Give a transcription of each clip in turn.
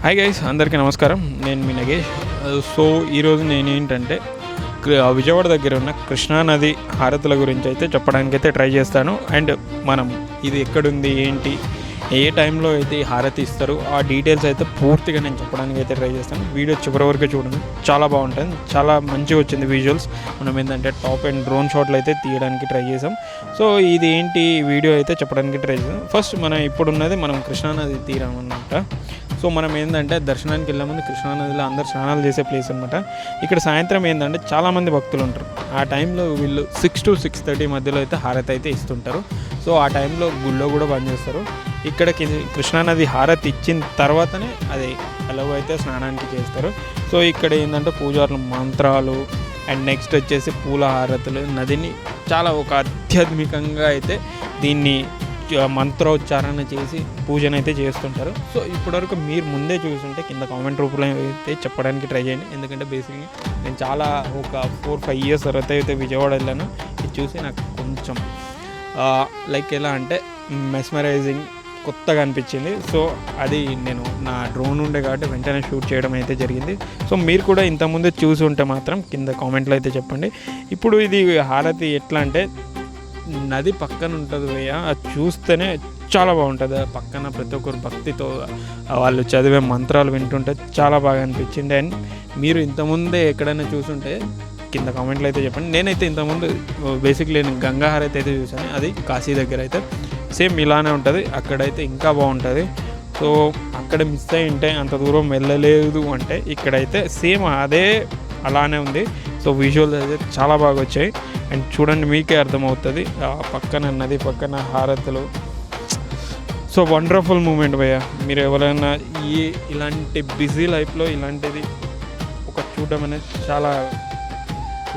Hi guys, అందరికీ నమస్కారం. నేను మీ నగేష్. సో ఈరోజు నేను ఏంటంటే విజయవాడ దగ్గర ఉన్న కృష్ణానది హారతుల గురించి అయితే చెప్పడానికైతే ట్రై చేస్తాను. అండ్ మనం ఇది ఎక్కడుంది, ఏంటి, ఏ టైంలో అయితే ఈ హారతి ఇస్తారు, ఆ డీటెయిల్స్ అయితే పూర్తిగా నేను చెప్పడానికి అయితే ట్రై చేస్తాను. వీడియో చివరి వరకు చూడండి, చాలా బాగుంటుంది, చాలా మంచిగా వచ్చింది విజువల్స్. మనం ఏంటంటే టాప్ అండ్ డ్రోన్ షాట్లు అయితే తీయడానికి ట్రై చేసాం. సో ఇది ఏంటి వీడియో అయితే చెప్పడానికి ట్రై చేసాం. ఫస్ట్ మనం ఇప్పుడున్నది మనం కృష్ణానది తీరం అన్నమాట. సో మనం ఏంటంటే దర్శనానికి వెళ్ళే ముందు కృష్ణానదిలో అందరు స్నానాలు చేసే ప్లేస్ అనమాట. ఇక్కడ సాయంత్రం ఏంటంటే చాలామంది భక్తులు ఉంటారు. ఆ టైంలో వీళ్ళు 6 to 6:30 మధ్యలో అయితే హారతి అయితే ఇస్తుంటారు. సో ఆ టైంలో గుళ్ళో కూడా బంద్ చేస్తారు. ఇక్కడ కృష్ణానది హారతి ఇచ్చిన తర్వాతనే అది ఎలాగో అయితే స్నానానికి చేస్తారు. సో ఇక్కడ ఏంటంటే పూజారులు మంత్రాలు అండ్ నెక్స్ట్ వచ్చేసి పూల హారతులు, నదిని చాలా ఒక ఆధ్యాత్మికంగా అయితే దీన్ని మంత్రోచ్చారణ చేసి పూజనైతే చేస్తుంటారు. సో ఇప్పటివరకు మీరు ముందే చూస్తుంటే కింద కామెంట్ రూపంలో అయితే చెప్పడానికి ట్రై చేయండి. ఎందుకంటే బేసిక్గా నేను చాలా ఒక 4-5 years తర్వాత అయితే విజయవాడ వెళ్ళాను. ఇది చూసి నాకు కొంచెం లైక్ ఎలా అంటే మెస్మరైజింగ్, కొత్తగా అనిపించింది. సో అది నేను నా డ్రోన్ ఉండే కాబట్టి వెంటనే షూట్ చేయడం అయితే జరిగింది. సో మీరు కూడా ఇంతకుముందే చూసి ఉంటే మాత్రం కింద కామెంట్లో అయితే చెప్పండి. ఇప్పుడు ఇది హారతి ఎట్లా అంటే నది పక్కన ఉంటుంది భయ్య, అది చూస్తేనే చాలా బాగుంటుంది. పక్కన ప్రతి ఒక్కరు భక్తితో వాళ్ళు చదివే మంత్రాలు వింటుంటే చాలా బాగా అనిపించింది. అండ్ మీరు ఇంతకుముందే ఎక్కడైనా చూసుంటే కింద కామెంట్లో అయితే చెప్పండి. నేనైతే ఇంతకుముందు బేసిక్లీ నేను గంగా హారతి అయితే చూసాను, అది కాశీ దగ్గర అయితే సేమ్ ఇలానే ఉంటుంది. అక్కడైతే ఇంకా బాగుంటుంది. సో అక్కడ మిస్ అయి ఉంటే అంత దూరం వెళ్ళలేదు అంటే ఇక్కడైతే సేమ్ అదే అలానే ఉంది. సో విజువల్స్ అయితే చాలా బాగా వచ్చాయి. అండ్ చూడండి, మీకే అర్థమవుతుంది. పక్కన నది, పక్కన హారతులు. సో వండర్ఫుల్ మూమెంట్ భయ్య. మీరు ఎవరైనా ఇలాంటి బిజీ లైఫ్లో ఇలాంటిది ఒక చూడడం అనేది చాలా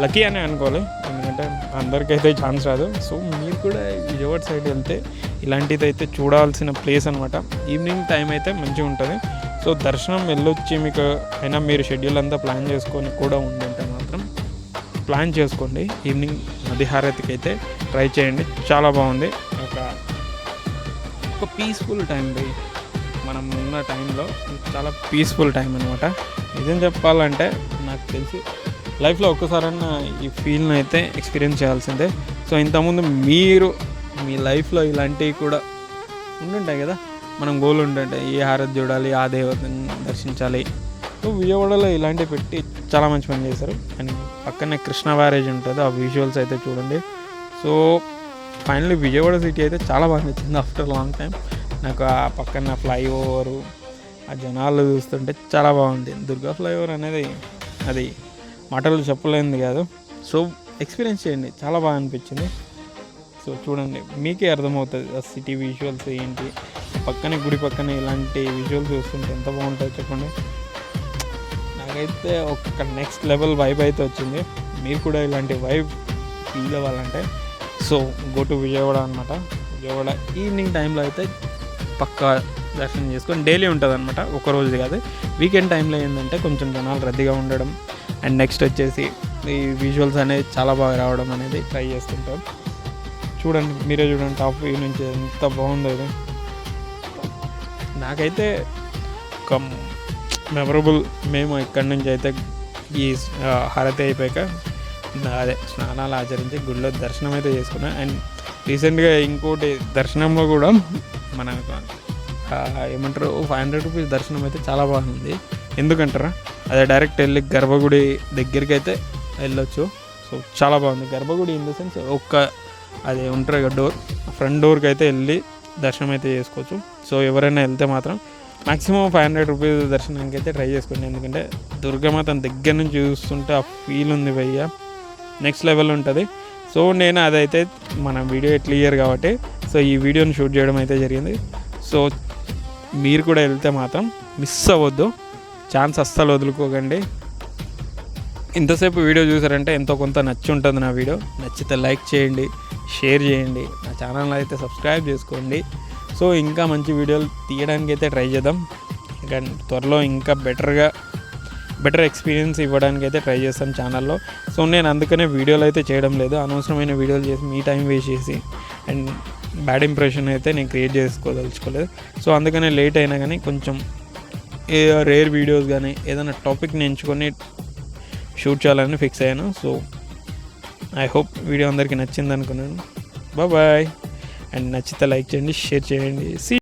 లక్కీ అని అనుకోవాలి. ఎందుకంటే అందరికైతే ఛాన్స్ రాదు. సో మీరు కూడా విజయవాడ సైడ్ వెళ్తే ఇలాంటిది అయితే చూడాల్సిన ప్లేస్ అనమాట. ఈవినింగ్ టైం అయితే మంచిగా ఉంటుంది. సో దర్శనం వెళ్ళొచ్చి మీకు అయినా మీరు షెడ్యూల్ అంతా ప్లాన్ చేసుకొని కూడా ఉండుంటే మాత్రం ప్లాన్ చేసుకోండి. ఈవినింగ్ నది హారతికి అయితే ట్రై చేయండి, చాలా బాగుంది. ఒక పీస్ఫుల్ టైం పోయి మనం ఉన్న టైంలో చాలా పీస్ఫుల్ టైం అనమాట. నిజం చెప్పాలంటే నాకు తెలిసి లైఫ్లో ఒక్కసారన్నా ఈ ఫీల్ని అయితే ఎక్స్పీరియన్స్ చేయాల్సిందే. సో ఇంతకుముందు మీరు మీ లైఫ్లో ఇలాంటివి కూడా ఉండుంటాయి కదా, మనం గోల్ ఉంటుంటే ఈ హారతి చూడాలి, ఆ దేవతని దర్శించాలి. సో విజయవాడలో ఇలాంటివి పెట్టి చాలా మంచి పని చేశారు. అండ్ పక్కనే కృష్ణ బ్యారేజ్ ఉంటుంది, ఆ విజువల్స్ అయితే చూడండి. సో ఫైనల్లీ విజయవాడ సిటీ అయితే చాలా బాగా నచ్చింది ఆఫ్టర్ లాంగ్ టైం. నాకు ఆ పక్కన ఫ్లైఓవరు, ఆ జనాలు చూస్తుంటే చాలా బాగుంది. దుర్గా ఫ్లైఓవర్ అనేది అది మాటలు చెప్పలేనిది కాదు. సో ఎక్స్పీరియన్స్ చేయండి, చాలా బాగా అనిపించింది. సో చూడండి, మీకే అర్థమవుతుంది ఆ సిటీ విజువల్స్ ఏంటి. పక్కనే గుడి పక్కనే ఇలాంటి విజువల్స్ చూస్తుంటే ఎంత బాగుంటుంది చెప్పండి. నాకైతే ఒక నెక్స్ట్ లెవెల్ వైబ్ అయితే వచ్చింది. మీరు కూడా ఇలాంటి వైబ్ ఫీల్ అవ్వాలంటే సో గో టు విజయవాడ అనమాట. విజయవాడ ఈవినింగ్ టైంలో అయితే పక్కా దర్శనం చేసుకొని డైలీ ఉంటుంది అనమాట, ఒకరోజు కాదు. వీకెండ్ టైంలో ఏంటంటే కొంచెం జనాలు రద్దీగా ఉండడం అండ్ నెక్స్ట్ వచ్చేసి ఈ విజువల్స్ అనేది చాలా బాగా రావడం అనేది ట్రై చేస్తుంటాం. చూడండి, మీరే చూడండి, టాప్ వ్యూ నుంచి ఎంత బాగుందో ఇది. నాకైతే ఒక మెమరబుల్. మేము ఇక్కడి నుంచి అయితే ఈ హారతి అయిపోయాక అదే స్నానాలు ఆచరించి గుడిలో దర్శనం అయితే చేసుకున్నాం. అండ్ రీసెంట్గా ఇంకోటి దర్శనంలో కూడా మన ఏమంటారు 500 రూపీస్ దర్శనం అయితే చాలా బాగుంది. ఎందుకంటారా, అదే డైరెక్ట్ వెళ్ళి గర్భగుడి దగ్గరికి అయితే వెళ్ళొచ్చు. సో చాలా బాగుంది గర్భగుడి. ఇన్ ద సెన్స్ అది ఉంటారు కదా డోర్, ఫ్రంట్ డోర్కి అయితే వెళ్ళి దర్శనం అయితే చేసుకోవచ్చు. సో ఎవరైనా వెళ్తే మాత్రం మ్యాక్సిమం 500 రూపీస్ దర్శనానికి అయితే ట్రై చేసుకోండి. ఎందుకంటే దుర్గమాత దగ్గర నుంచి చూస్తుంటే ఆ ఫీల్ ఉంది భయ్య, నెక్స్ట్ లెవెల్ ఉంటుంది. సో నేను అదైతే మన వీడియో క్లియర్ కాబట్టి సో ఈ వీడియోని షూట్ చేయడం అయితే జరిగింది. సో మీరు కూడా వెళ్తే మాత్రం మిస్ అవ్వద్దు, ఛాన్స్ అస్సలు వదులుకోకండి. ఇంతసేపు వీడియో చూసారంటే ఎంతో కొంత నచ్చి ఉంటుంది నా వీడియో. నచ్చితే లైక్ చేయండి, షేర్ చేయండి, నా ఛానల్ అయితే సబ్స్క్రైబ్ చేసుకోండి. సో ఇంకా మంచి వీడియోలు తీయడానికి అయితే ట్రై చేద్దాం. ఇంకా త్వరలో ఇంకా బెటర్ ఎక్స్పీరియన్స్ ఇవ్వడానికి అయితే ట్రై చేస్తాం ఛానల్లో. సో నేను అందుకనే వీడియోలు అయితే చేయడం లేదు, అనవసరమైన వీడియోలు చేసి మీ టైం వేస్ట్ చేసి అండ్ బ్యాడ్ ఇంప్రెషన్ అయితే నేను క్రియేట్ చేసుకోదలుచుకోలేదు. సో అందుకనే లేట్ అయినా కానీ కొంచెం రేర్ వీడియోస్ కానీ ఏదైనా టాపిక్ని ఎంచుకొని షూట్ చేయాలని ఫిక్స్ అయ్యాను. సో ఐ హోప్ వీడియో అందరికీ నచ్చింది అనుకున్నాను. బాయ్ అండ్ నచ్చితే లైక్ చేయండి, షేర్ చేయండి.